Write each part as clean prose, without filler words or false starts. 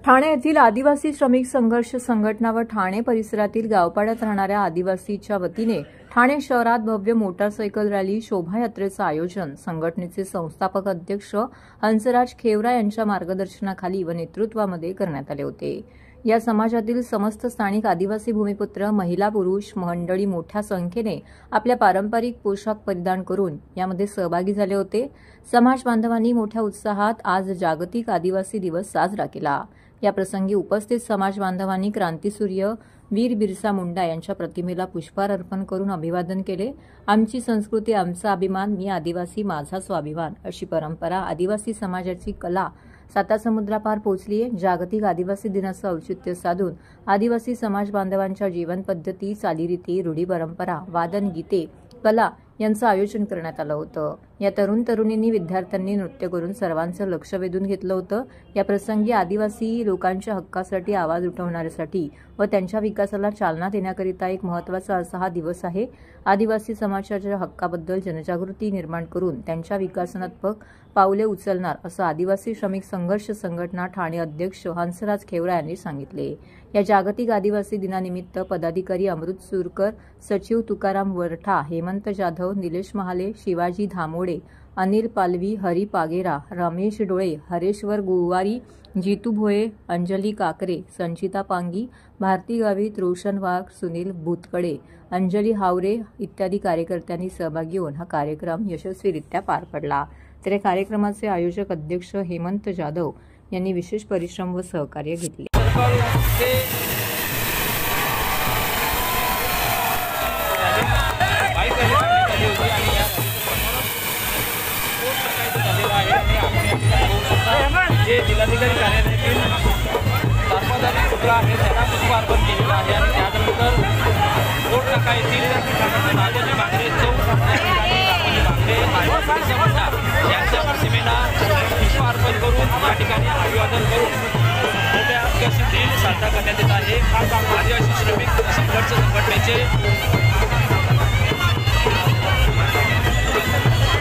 ठाणे येथील आदिवासी श्रमिक संघर्ष संघटना व ठाणे परिसरातील गावपाड्यात राहणाऱ्या आदिवासीच्या वतीने ठाणे शहरात भव्य मोटारसायकल रॅली शोभायात्रेचं आयोजन संघटनेचे संस्थापक अध्यक्ष हंसराज खेवरा यांच्या मार्गदर्शनाखाली व नेतृत्वामध्ये करण्यात आले होते। या समाजातील समस्त स्थानिक आदिवासी भूमिपुत्र महिला पुरुष मंडळी मोठ्या संख्येने आपल्या पारंपरिक पोशाख परिधान करून यामध्ये सहभागी झाले होते। समाज बांधवांनी मोठ्या उत्साहात आज जागतिक आदिवासी दिवस साजरा केला। या प्रसंगी उपस्थित समाज बांधवांनी क्रांतीसूर्य वीर बिरसा मुंडा यांच्या प्रतिमेला पुष्पहार अर्पण करून अभिवादन केले। आमची संस्कृती आमचा अभिमान, मी आदिवासी माझा स्वाभिमान अशी परंपरा आदिवासी समाजाची कला सातासमुद्रापार पोहोचली आहे। जागतिक आदिवासी दिनाचं औचित्य साधून आदिवासी समाज बांधवांच्या जीवन पद्धती, चालीरीती, रूढी परंपरा, वादन, गीते, कला यांचं आयोजन करण्यात आलं होतं। या तरुण तरुणींनी विद्यार्थ्यांनी नृत्य करून सर्वांचं लक्ष वेधून घेतलं होतं। या प्रसंगी आदिवासी लोकांच्या हक्कासाठी आवाज उठवण्यासाठी व त्यांच्या विकासाला चालना देण्याकरिता एक महत्त्वाचा असा हा दिवस आहे। आदिवासी समाजाच्या हक्काबद्दल जनजागृती निर्माण करून त्यांच्या विकासात्मक पावले उचलणार असं आदिवासी श्रमिक संघर्ष संघटना ठाणे अध्यक्ष हंसराज खेवरा यांनी सांगितले। या जागतिक आदिवासी दिनानिमित्त पदाधिकारी अमृत सुरकर, सचिव तुकाराम वरठा, हेमंत जाधव, निलेश महाले, शिवाजी धामोडे, अनिल पालवी, हरी पागेरा, रमेश डोळे, हरेश्वर गुवारी, जीतू भोये, अंजली काकरे, संचिता पांगी, भारती गावित, रोशन वाघ, सुनील भूतकडे, अंजली हावरे इत्यादी कार्यकर्त्यांनी सहभागी होऊन हा कार्यक्रम यशस्वीरित्या पार पडला। तर कार्यक्रमाचे आयोजक अध्यक्ष हेमंत जाधव यांनी विशेष परिश्रम व सहकार्य घेतले। जे जिल्हाधिकारी कार्यालयातील सार्वजनिक पुतळा आहे त्याला पुष्पार्पण केलेलं आहे आणि त्यानंतर कोट नाका येथील नागोजी बांगरे चौक यांच्या प्रतिमेला पुष्पार्पण करून या ठिकाणी अभिवादन करून मोठ्या दिन साजरा करण्यात येत आहे। आदिवासी श्रमिक संघर्ष संघटनेचे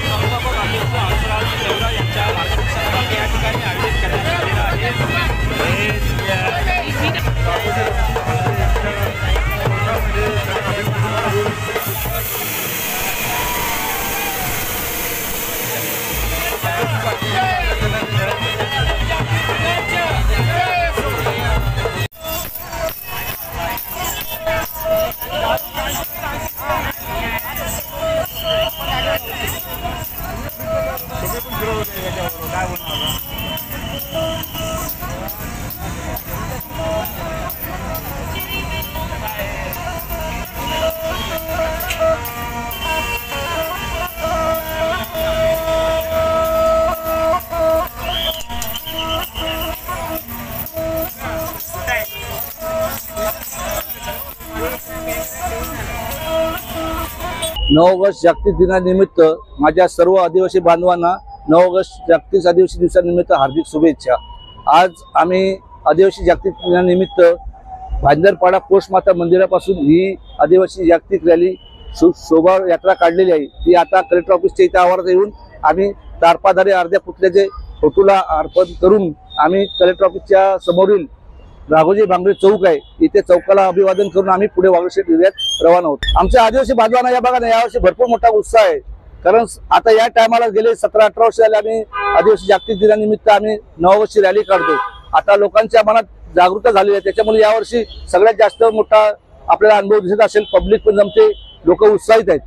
संस्थापक अध्यक्ष हंसराज खेवरा यांच्या मार्गदर्शनाखाली या ठिकाणी आयोजित करण्यात आलेला आहे। ऑगस्ट जागतिक दिनानिमित्त माझ्या सर्व आदिवासी बांधवांना 9 ऑगस्ट जागतिक आदिवासी दिवसानिमित्त हार्दिक शुभेच्छा। आज आम्ही आदिवासी जागतिक दिनानिमित्त भांजरपाडा पोस्टमाता मंदिरापासून ही आदिवासी जागतिक रॅली शोभा यात्रा काढलेली आहे। ती आता कलेक्टर ऑफिसच्या इथे आवारात येऊन आम्ही तारपाधारी अर्ध्या पुतळ्याचे फोटोला अर्पण करून आम्ही कलेक्टर ऑफिसच्या समोरील राघोजी बांगरे चौक आहे इथे चौकाला अभिवादन करून आम्ही पुढे वागळशेठ एरियात रवाना होतो। आमच्या आदिवासी बांधवांना या भागात यावर्षी भरपूर मोठा उत्साह आहे, कारण आता या टायमाला गेले 17-18 वर्ष झाले आम्ही आदिवासी जागतिक दिनानिमित्त आम्ही 9 ऑगस्टची रॅली काढतो। आता लोकांच्या मनात जागरूकता झालेली आहे, त्याच्यामुळे यावर्षी सगळ्यात जास्त मोठा आपल्याला अनुभव दिसत असेल। पब्लिक पण जमते, लोक उत्साहित आहेत।